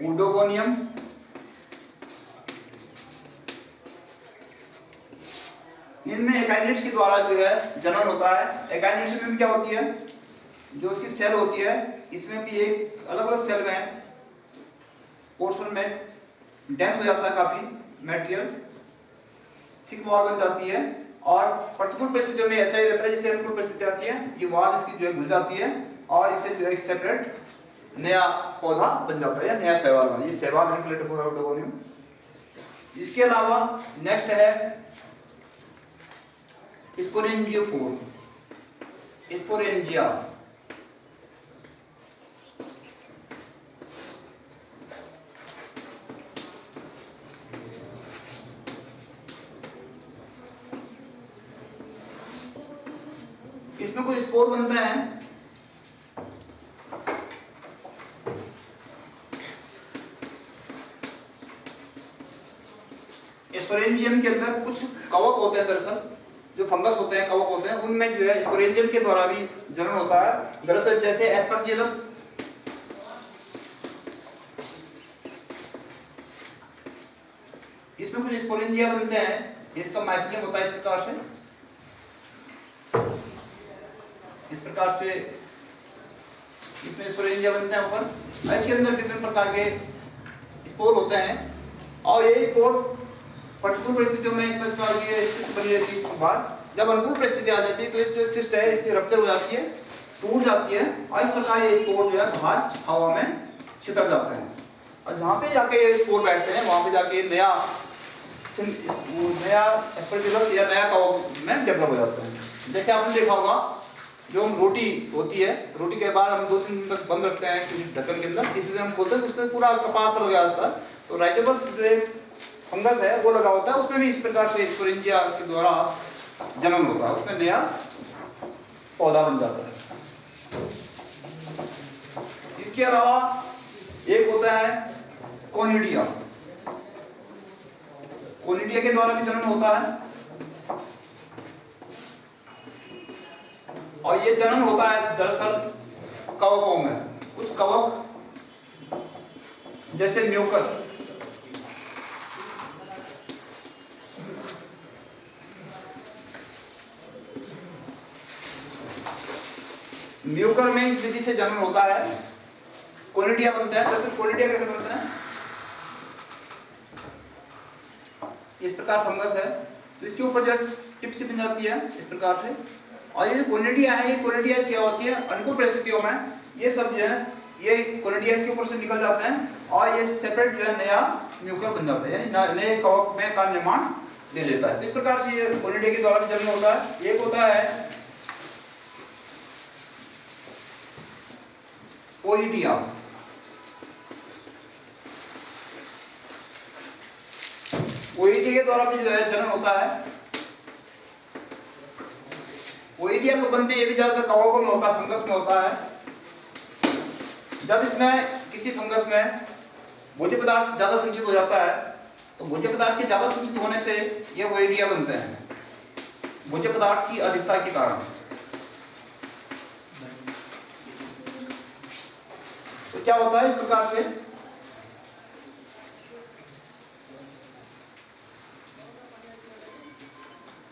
Oedogonium, इनमें एकाइनेट्स के द्वारा जो है जनन होता है। एकाइनेट्स में क्या होती है, जो उसकी सेल होती है इसमें भी एक अलग अलग सेल में पोर्शन में डेंस हो जाता है काफी मटेरियल, थिक वॉल बन जाती है और प्रतिकूल परिस्थितियों में ऐसा ही रहता है जैसे अनुकूल परिस्थिति आती है, ये वॉल इसकी जो है घुल जाती है और इससे जो है सेपरेट नया पौधा बन जाता है या नया शैवाल बन, ये शैवाल है क्लेटोफोरा ओडोगोनियम। इसके अलावा नेक्स्ट है स्पोरेंजियोफोर, स्पोरेंजिया। इसमें कोई स्पोर बनता है, स्पोरेंजियम के अंदर कुछ कवक होते हैं, दरअसल जो फंगस होते हैं, कवक होते हैं, उनमें जो है स्पोरेंजियम के द्वारा भी जनन होता है। दरअसल जैसे एस्परजिलस, इसमें कुछ स्पोरेंजिया बनते हैं, इसका माइसीलियम होता है इस प्रकार से, इस प्रकार से इसमें स्पोरेंजिया बनते हैं ऊपर, और इसके अंदर विभिन्न प्रकार के स्पोर होते हैं और ये स्पोर प्रतिकूल परिस्थितियों में इस प्रकार की सिस्ट बनी रहती है। इसके बाद जब अनुकूल परिस्थिति आ जाती है तो इस जो सिस्ट है इसकी रप्चर हो जाती है, टूट जाती है और इस प्रकार ये स्पोर जो है बाहर हवा में छितर जाते हैं और जहाँ पे जाके ये स्पोर बैठते हैं वहाँ पे जाके नया एस्परजिलस या नया कवक में डेवलप हो जाता है। जैसे आपने देखा होगा जो हम रोटी होती है, रोटी के बाद हम 2-3 दिन तक बंद रखते हैं किसी ढक्कन के अंदर, तीसरे दिन हम खोलते हैं तो उसमें पूरा कपास लग जाता है, तो राइजोबस जो फंगस है वो लगा होता है, उसमें भी इस प्रकार से स्पोरेंजिया के द्वारा जन्म होता है, उसमें नया पौधा बन जाता है। इसके अलावा एक होता है कोनिडिया, कोनिडिया के द्वारा भी जन्म होता है और ये जन्म होता है दरअसल कवकों में, कुछ कवक जैसे म्यूकर, म्यूकर में इस विधि से जन्म होता है, कोनिडिया बनता है। दरअसल कोनिडिया कैसे बनता है, इस प्रकार फंगस है तो इसके ऊपर जो टिप सी बन जाती है इस प्रकार से, और ये कोनिडिया है, ये कोनिडिया क्या होती है अनुकूल परिस्थितियों में ये सब जो है ये कोनिडिया इसके ऊपर से निकल जाते हैं और ये सेपरेट जो है नया म्यूकर बन जाता है, यानी नए कवक में का निर्माण ले लेता है। तो इस प्रकार से ये कोनिडिया के द्वारा भी जन्म होता है। एक होता है ओइडिया, ओइडिया के द्वारा भी जो है जन्म होता है। ओइडिया को बनते ये भी ज्यादातर कवकों में होता है, फंगस में होता है। जब इसमें किसी फंगस में भोज्य पदार्थ ज्यादा संचित हो जाता है तो भोज्य पदार्थ के ज्यादा संचित होने से ये ओइडिया बनते हैं, भोज्य पदार्थ की अधिकता के कारण। तो क्या होता है इस प्रकार से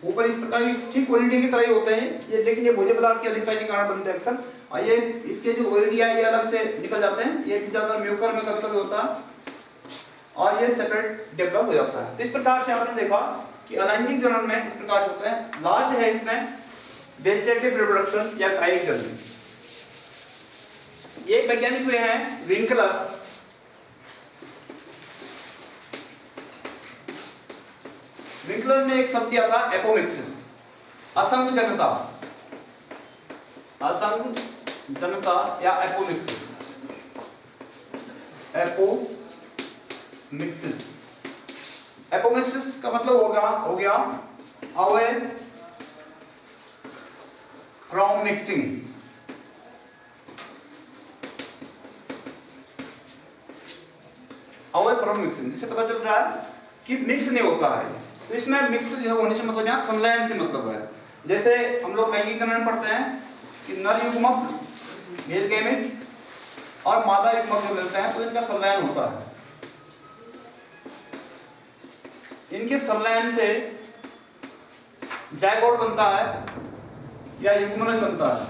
ऊपर इस प्रकार की ठीक ओइडिया की तरह ही होते हैं ये, लेकिन ये भोज्य पदार्थ की अधिकता के कारण बनते हैं अक्सर। और ये इसके जो ओइडिया ये अलग से निकल जाते हैं, ये ज्यादा म्यूकर में कभी कभी होता है और ये सेपरेट डेवलप हो जाता है। तो इस प्रकार से आपने देखा कि अलैंगिक जनन में इस प्रकार से होते हैं। लास्ट है इसमें वेजिटेटिव रिप्रोडक्शन या कायिक जनन। ये वैज्ञानिक हुए हैं विंकलर, विंकलर ने एक शब्द दिया था एपोमिक्सिस, असंग जनता, असंग जनता या एपोमिक्सिस, एपोमिक्सिस। एपोमिक्सिस का मतलब हो गया away from mixing, away from mixing, जिससे पता चल रहा है कि मिक्स नहीं होता है। तो इसमें मिक्स होने से मतलब यहाँ संलयन से मतलब है। जैसे हम लोग लैंगिक जनन पढ़ते हैं कि नर युग्मक मेल गैमेट और मादा युग्मक जो मिलते हैं तो इनका संलयन होता है। इनके संलयन से जायगोट बनता है या युग्मनज बनता है।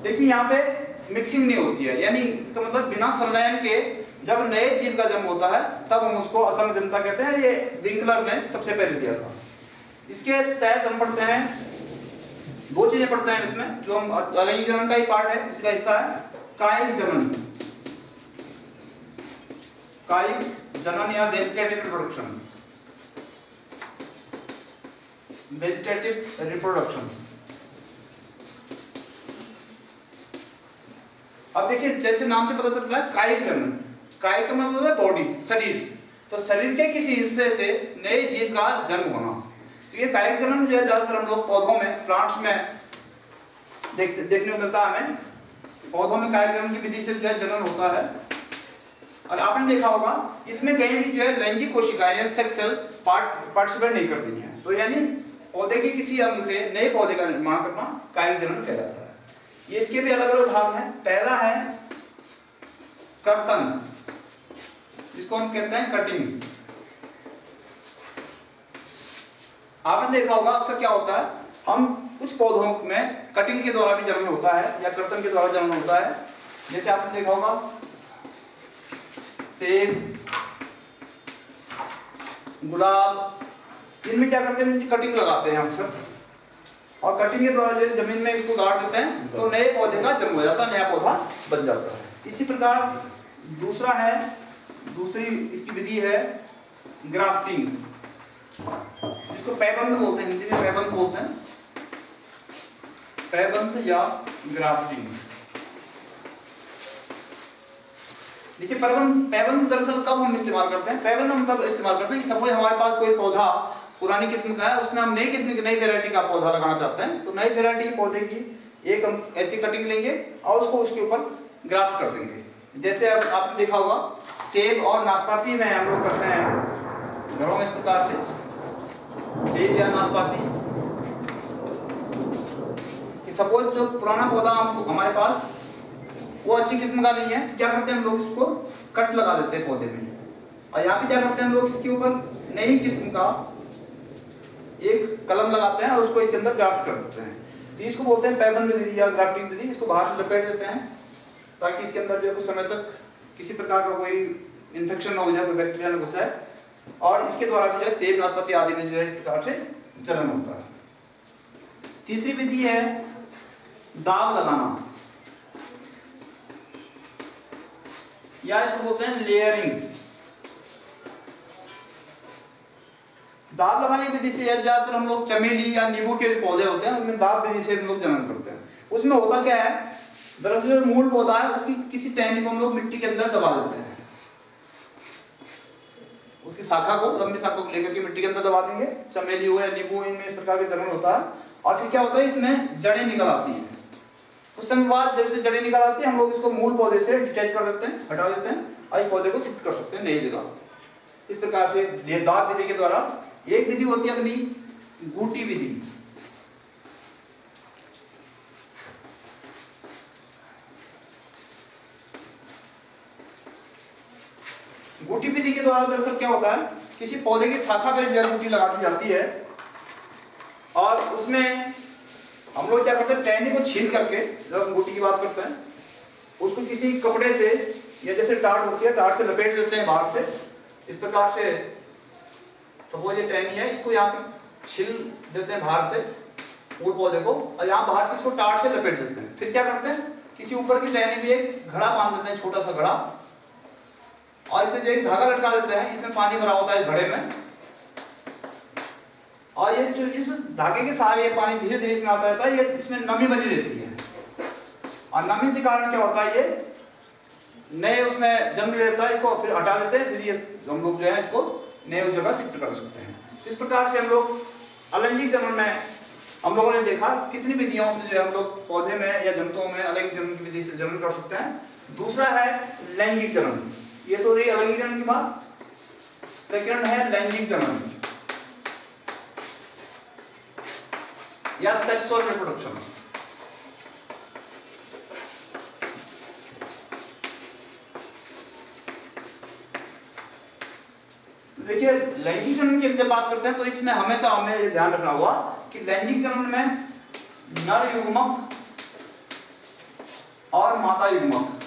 देखिए यहाँ पे मिक्सिंग नहीं होती है, यानी इसका मतलब बिना संलयन के जब नए जीव का जन्म होता है तब हम उसको असंग जनता कहते हैं। ये विंकलर ने सबसे पहले दिया था। इसके तहत हम पढ़ते हैं, दो चीजें पढ़ते हैं इसमें, जो हम अलैंगिक जनन का ही पार्ट है, इसका हिस्सा है कायिक जनन। कायिक जनन या वेजिटेटिव रिप्रोडक्शन। Vegetative reproduction. अब देखिए जैसे नाम से पता चल रहा है कायिक जनन, कायिक का मतलब है बॉडी, शरीर। तो शरीर के किसी हिस्से से नए जीव का जन्म होना, तो ये कायिक जनन जो है ज्यादातर हम लोग पौधों में, प्लांट्स में देखने को मिलता है। हमें पौधों में कायिक जनन की विधि से जो है जनन होता है। और आपने देखा होगा इसमें कहीं भी जो है लैंगिक कोशिकाएं या सेक्स सेल पार्टिसिपेट नहीं कर रही हैं, तो यानी पौधे के किसी अंग से नए पौधे का निर्माण करना कायिक जनन कहलाता है। ये इसके भी अलग अलग भाग हैं। पहला है कर्तन, जिसको हम कहते हैं कटिंग। आपने देखा होगा अक्सर क्या होता है, हम कुछ पौधों में कटिंग के द्वारा भी जन्म होता है या कर्तन के द्वारा जन्म होता है। जैसे आपने देखा होगा सेब, गुलाब, इनमें क्या करते हैं, कटिंग लगाते हैं अक्सर, और कटिंग के द्वारा जो जमीन में इसको गाड़ देते हैं तो नए पौधे का जन्म हो जाता है, नया पौधा बन जाता है। इसी प्रकार दूसरी इसकी विधि है ग्राफ्टिंग, जिसको पैबंद बोलते हैं, हिंदी में पैबंद बोलते हैं, पैबंद या ग्राफ्टिंग। देखिए पैबंद दरअसल कब हम इस्तेमाल करते हैं, पैबंद हम तब इस्तेमाल करते हैं कि सपोज हमारे पास कोई पौधा पुरानी किस्म का है, उसमें हम नई किस्म की, नई वैरायटी का पौधा लगाना चाहते हैं, तो नई वैरायटी के पौधे की एक हम ऐसी कटिंग लेंगे और उसको उसके ऊपर ग्राफ्ट कर देंगे। जैसे अब आपने देखा होगा सेब और नाशपाती में हम लोग करते हैं घरों में इस प्रकार से, सेब या नाशपाती कि सपोज जो पुराना पौधा हमारे पास वो अच्छी किस्म का नहीं है, तो क्या करते हैं हम लोग इसको कट लगा देते हैं पौधे में, और यहाँ पे क्या करते हैं हम लोग इसके ऊपर नई किस्म का एक कलम लगाते हैं और उसको इसके अंदर ग्राफ्ट कर देते हैं। तो इसको बोलते हैं पैबंद विधि या ग्राफ्टिंग विधि। इसको बाहर से लपेट देते हैं ताकि इसके अंदर जो है कुछ समय तक किसी प्रकार का कोई इन्फेक्शन न हो जाए, कोई बैक्टीरिया न घुस जाए, और इसके द्वारा भी जो है सेब नाशपाती आदि में जो है इस प्रकार से जन्म होता है। तीसरी विधि है दाब लगाना, या इसको बोलते हैं लेयरिंग। दाब लगाने की विधि से ज्यादातर हम लोग चमेली या नींबू के पौधे होते हैं उनमें दाब विधि से हम लोग जनन करते हैं। उसमें होता क्या है, दरअसल जो मूल पौधा है उसकी किसी टहनी को हम लोग मिट्टी के अंदर दबा देते हैं, उसकी शाखा को, लंबी शाखा को लेकर के मिट्टी के अंदर दबा देंगे। चमेली हो या नींबू, इनमें इस प्रकार का जनन होता है। और फिर क्या होता है, इसमें जड़ें निकल आती हैं। कुछ समय बाद जब से जड़ें निकल आती है हम लोग इसको मूल पौधे से डिटैच कर देते हैं, हटा देते हैं, और इस पौधे को शिफ्ट कर सकते हैं नई जगह। इस प्रकार से ये दाब विधि के द्वारा। एक विधि होती है अपनी गूटी विधि। गूटी विधि के द्वारा दरअसल क्या होता है, किसी पौधे की शाखा पर जो है गूटी लगा दी जाती है, और उसमें हम लोग क्या करते हैं, टहनी को छील करके, जब हम गूटी की बात करते हैं, उसको किसी कपड़े से या जैसे टाट होती है, टाट से लपेट देते हैं बाहर से। इस प्रकार से सपोज ये टहनी है, इसको यहाँ से छील देते हैं बाहर से मूल पौधे को, और यहाँ बाहर से इसको टाट से लपेट देते हैं। फिर क्या करते हैं, किसी ऊपर की टहनी में एक घड़ा बांध देते हैं, छोटा सा घड़ा, और इसे जो एक धागा लटका देते हैं, इसमें पानी भरा होता है इस घड़े में, और ये जो इस धागे के सहारे ये पानी धीरे धीरे इसमें आता रहता है, ये इसमें नमी बनी रहती है, और नमी के कारण क्या होता है, ये नए उसमें जन्म लेता है, इसको फिर हटा देते हैं, फिर ये हम लोग जो है इसको नए उस जगह शिफ्ट कर सकते हैं। इस प्रकार से हम लोग अलैंगिक जनन में हम लोगों ने देखा कितनी विधियों से जो है हम लोग पौधे में या जंतुओं में अलैंगिक जनन की विधि से जनन कर सकते हैं। दूसरा है लैंगिक जनन, ये तो रही अलैंगिक जनन की बात। सेकंड है लैंगिक जनन या सेक्सुअल रिप्रोडक्शन। देखिए लैंगिक जनन की जब बात करते हैं तो इसमें हमेशा हमें ध्यान रखना होगा कि लैंगिक जनन में नर युग्मक और मादा युग्मक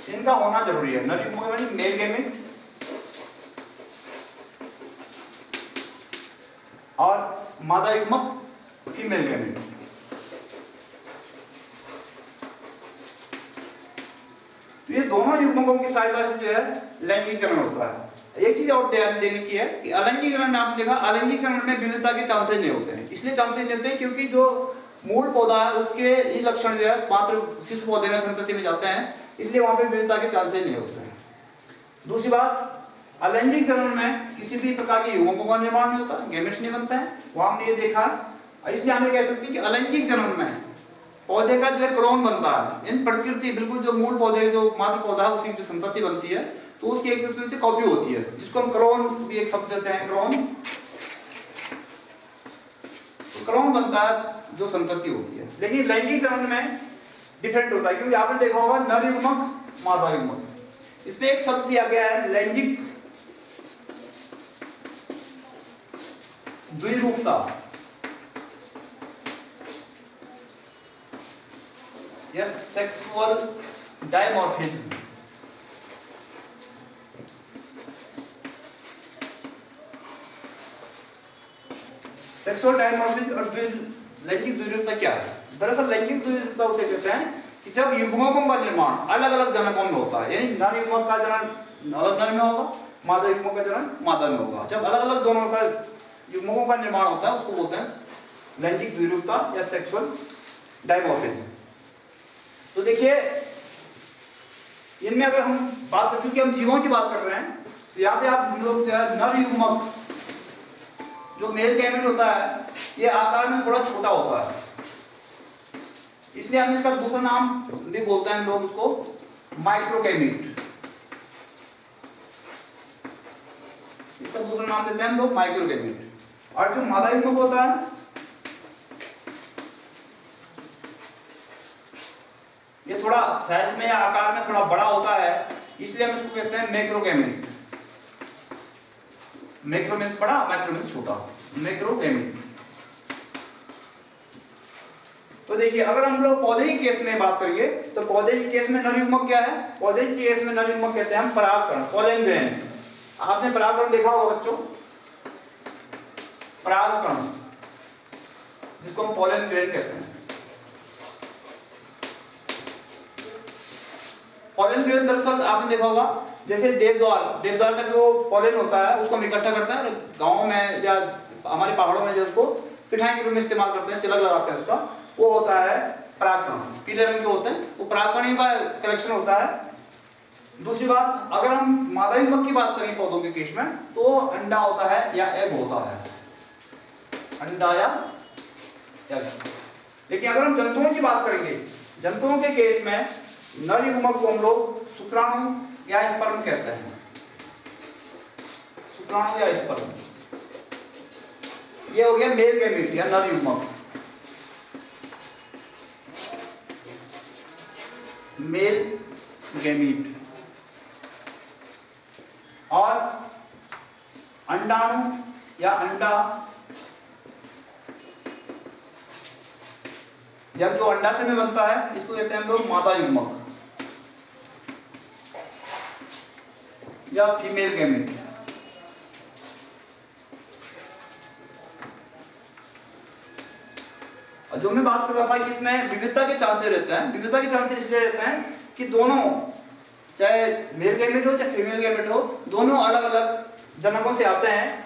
इनका होना जरूरी है। नर युग्मक यानी मेल गैमेट और मादा युग्मक फीमेल गैमेट। तो ये दोनों युग्मकों की सहायता से जो है लैंगिक जनन होता है। एक चीज और ध्यान देने की है कि अलैंगिक जनन में आपने देखा अलैंगिक जनन में विविधता के चांसेस नहीं होते हैं। इसलिए चांसेस नहीं होते हैं क्योंकि जो मूल पौधा है उसके ये लक्षण जो है मात्र शिशु पौधे में संतति में जाते हैं, इसलिए वहां पे विविधता के चांसेस नहीं होते हैं। दूसरी बात, अलैंगिक जनन में किसी भी प्रकार के युग्मकों का निर्माण नहीं होता, गैमेट्स नहीं बनता है, वो हमने ये देखा। इसलिए हमें कह सकते हैं कि अलैंगिक जनन में पौधे का जो है क्लोन बनता है। इन प्रकृति बिल्कुल जो मूल पौधे जो मात्र पौधा है उसी की जो संतति बनती है तो उसकी एक दूसरे से कॉपी होती है, जिसको हम क्लोन भी एक शब्द देते हैं, क्लोन। तो क्लोन बनता है जो संतति होती है। लेकिन लैंगिक जनन में डिफरेंट होता है क्योंकि आपने देखा होगा नर युग्मक मादा युग्मक, इसमें एक शब्द दिया गया है लैंगिक द्विरूपता या सेक्सुअल डायमॉर्फिज्म। सेक्सुअल डायमॉर्फिज्म और लैंगिक द्विरूपता क्या है? दरअसल लैंगिक द्विरूपता उसे कहते हैं कि जब युग्मकों का निर्माण अलग अलग जनकों में होता है, यानी नर युग्मक का जनन अलग नर में होगा, मादा युग्मक का जनन मादा में होगा। जब अलग अलग दोनों का युग्मकों का निर्माण होता है उसको बोलते हैं लैंगिक द्विरूपता या सेक्सुअल डायमॉर्फिज्म। तो देखिए इनमें अगर हम बात कर, चूंकि हम जीवों की बात कर रहे हैं तो यहाँ पे आप लोग नर युग्मक जो मेल गैमेट होता है ये आकार में थोड़ा छोटा होता है, इसलिए हम इसका दूसरा नाम भी बोलते हैं लोग उसको माइक्रोगैमेट। इसका दूसरा नाम देते हैं हम लोग माइक्रोगैमेट। और जो मादा युग्मक होता है ये थोड़ा साइज में या आकार में थोड़ा बड़ा होता है, इसलिए हम इसको कहते हैं मैक्रोगैमेट। मैक्रो मीन्स बड़ा, माइक्रो मीन्स छोटा, मैक्रोगैमेट। तो देखिए अगर हम लोग पौधे के केस में बात करिए तो पौधे के केस में नर युग्मक क्या है? पौधे के केस में नर युग्मक कहते हैं हम परागकण, पॉलन ग्रेन। आपने परागकण देखा होगा बच्चों, परागकण जिसको हम पॉलन ग्रेन कहते हैं। पॉलन ग्रेन दरअसल आपने देखा होगा जैसे देवदार का जो पॉलन होता है उसको हम इकट्ठा करते हैं, गाँव में या हमारे पहाड़ों में जो उसको पिठाई के रूप में इस्तेमाल करते हैं, तिलक लगाते हैं उसका, वो होता है परागकण। पीले रंग के होते हैं, वो परागकण का कलेक्शन होता है। दूसरी बात, अगर हम मादा युग्मक की बात करें पौधों के केस में तो अंडा होता है या एग होता है, अंडा या एग। लेकिन अगर हम जंतुओं की बात करेंगे, जंतुओं के केस में नर युग्मक को हम लोग शुक्राणु या स्पर्म कहते हैं, शुक्राणु या स्पर्म। ये हो गया मेल गैमेट या नर युग्मक, मेल गैमेट। और अंडाणु या अंडा या जो अंडाशय में बनता है इसको कहते हैं हम लोग मादा युग्मक या फीमेल गैमेट। और जो मैं बात कर रहा था कि इसमें विविधता के चांसेस रहते हैं, विविधता के चांसेस इसलिए रहते हैं कि दोनों चाहे मेल गैमेट हो चाहे फीमेल गैमेट हो, दोनों अलग अलग जनकों से आते हैं,